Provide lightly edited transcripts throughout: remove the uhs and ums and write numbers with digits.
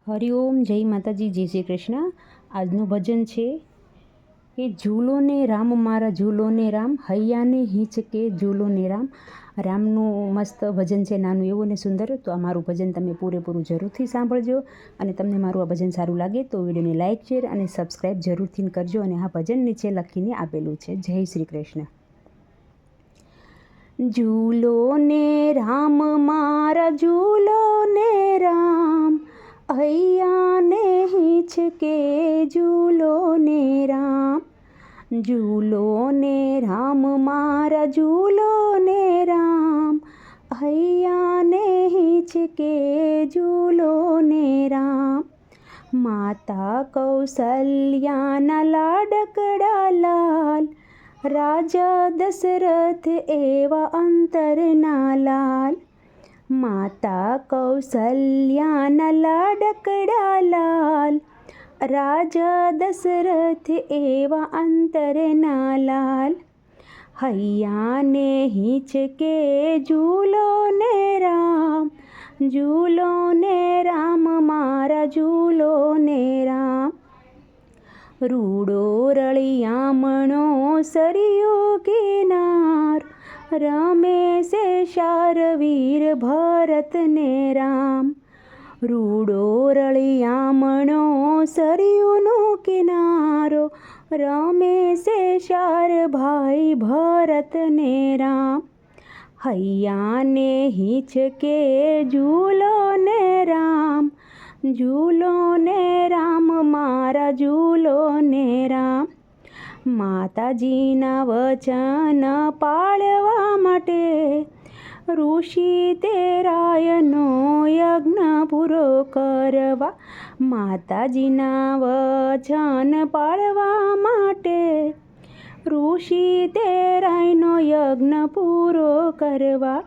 હરિઓમ, જય માતાજી, જય શ્રી કૃષ્ણ। આજનું ભજન છે કે ઝૂલો ને રામ મારા ઝૂલો ને રામ, હૈયાને હિંચકે ઝૂલો ને રામ। રામનું મસ્ત ભજન છે, નાનું એવું ને સુંદર। તો આ મારું ભજન તમે પૂરેપૂરું જરૂરથી સાંભળજો, અને તમને મારું આ ભજન સારું લાગે તો વિડીયોને લાઇક, શેર અને સબસ્ક્રાઈબ જરૂરથી કરજો। અને આ ભજન નીચે લખીને આપેલું છે। જય શ્રી કૃષ્ણ। ઝૂલો ને રામ મારા ઝૂલો ને રામ, હૈયાને હિંચકે ઝૂલો ને રામ। ઝૂલો ને રામ મારા ઝૂલો ને રામ, હૈયાને હિંચકે ઝૂલો ને રામ। માતા કૌશલ્યાના લાડકડા લાલ, રાજા દશરથ એવા અંતરના લાલ। માતા કૌશલ્યાના લાડકડા લાલ, રાજા દશરથ એવા અંતરના લાલ। હૈયાને હિંચકે ઝૂલો ને રામ, ઝૂલો ને રામ મારા ઝૂલો ને રામ। રૂડો રળિયામણો સરિયો કિનાર, રમે છે શારવીર ભરત ને રામ। રૂડો રળિયામણો સરિયોનો કિનારો, રમે છે શાર ભાઈ ભરત ને રામ। હૈયાને હિંચકે ઝૂલો ને રામ, ઝૂલો ને રામ મારા ઝૂલો ને રામ। માતાજીના વચન પાળવા માટે, ઋષિ તેરાયનો યજ્ઞ પૂરો કરવા। માતાજીના વચન પાળવા માટે, ઋષિ તેરાયનો યજ્ઞ પૂરો કરવા।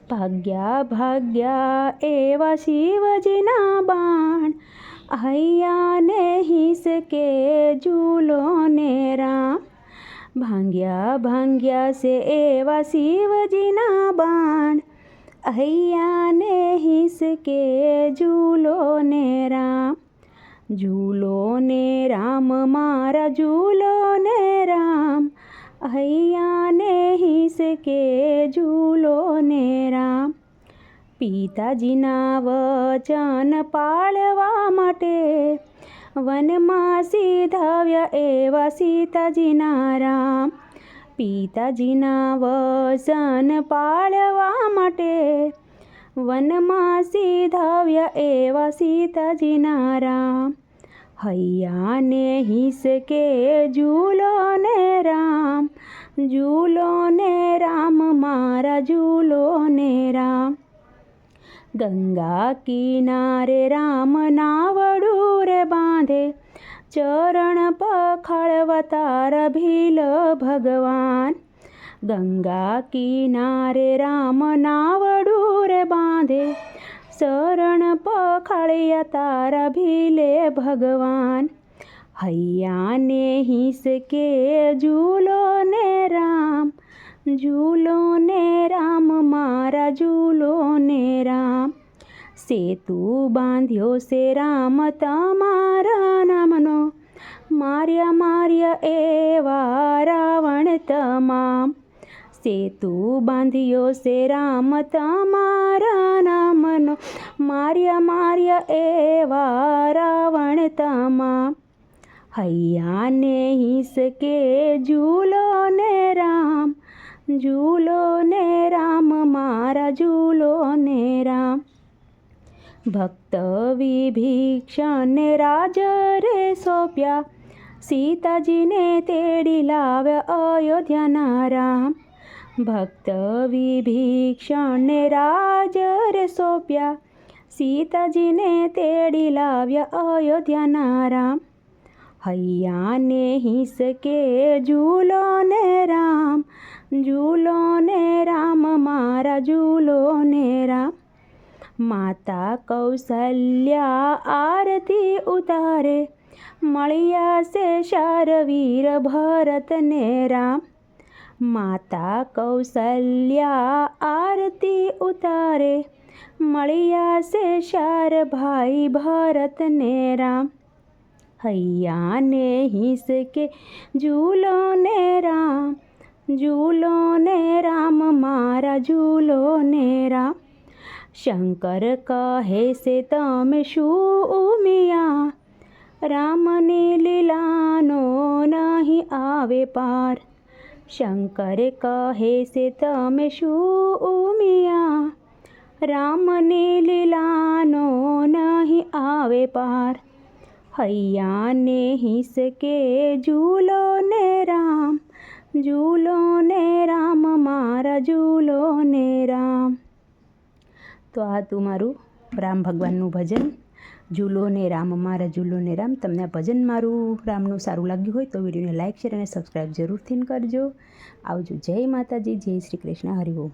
ભાગ્યા ભાગ્યા એવા શિવજીના બાણ, હૈયાને હિંચકે ઝૂલો ને રામ। ભાંગ્યા ભાંગ્યા છે એવા શિવજીના બાણ, હૈયાને હિંચકે ઝૂલો ને રામ। ઝૂલો ને રામ મારા ઝૂલો ને રામ, હૈયાને હિંચકે ઝૂલો ને રામ। પિતાજીના વચન પાળવા માટે, વનમાં સીધાવ્યા એવા સીતાજીના રામ। પિતાજીના વચન પાળવા માટે, વનમાં સીધાવ્યા એવા સીતાજીના રામ। હૈયાને હિંચકે ઝૂલો ને રામ, ઝૂલો ને રામ મારા ઝૂલો ને રામ। ગંગા કિનારે રામ નાવડું રે બાંધે, ચરણ પખાળવા તારા ભીલ ભગવાન। ગંગા કિનારે રામ નાવડું રે બાંધે, શરણ પખાળ્યા તારા ભીલે ભગવાન। હૈયાને હિંચકે ઝૂલો ને રામ, ઝૂલો ને રામ મારા ઝૂલો ને રામ। સેતુ બાંધ્યો છે રામ તમારા નામનો, માર્યા માર્યા એવા રાવણ તમામ। સેતુ બાંધ્યો છે રામ તમારા નામનો, માર્યા માર્યા એવા રાવણ તમામ। હૈયાને હિંચકે ઝૂલો ને રામ, ઝૂલો ને રામ મારા ઝૂલો ને રામ। ભક્ત વિભીષણને રાજ રે સોંપ્યા, સીતાજીને તેડી લાવ્યા અયોધ્યાના રામ। ભક્ત વિભીષણને રાજ રે સોંપ્યા, સીતાજીને તેડી લાવ્યા અયોધ્યાના રામ। હૈયાને હિંચકે ઝૂલો ને રામ, ઝૂલો ને રામ મારા ઝૂલો ને રામ। માતા કૌશલ્યા આરતી ઉતારે, મળ્યા છે શારવીર ભરત ને રામ। માતા કૌશલ્યા આરતી ઉતારે, મળ્યા છે શાર ભાઈ ભરત ને રામ, હૈયા ને હિંચકે ઝૂલો ને રામ, ઝૂલો ને રામ મારા ઝૂલો ને રામ. શંકર કહે છે તમે શું ઉમિયા, રામની લીલાનો નહીં આવે પાર. શંકર કહે છે તમે શું ઉમિયા, રામની લીલાનો નહીં આવે પાર. હૈયા ને હિંચકે ઝૂલો ને રામ, ઝૂલો ને રામ મારા ઝૂલો ને રામ. તો આ હતું મારું રામ ભગવાનનું ભજન, ઝૂલો ને રામ મારા ઝૂલો ને રામ. તમને આ ભજન મારું રામનું સારું લાગ્યું હોય તો વિડીયોને લાઇક શેર અને સબસ્ક્રાઈબ જરૂરથી કરજો. આવજો. જય માતાજી, જય શ્રી કૃષ્ણ, હરિ ઓમ.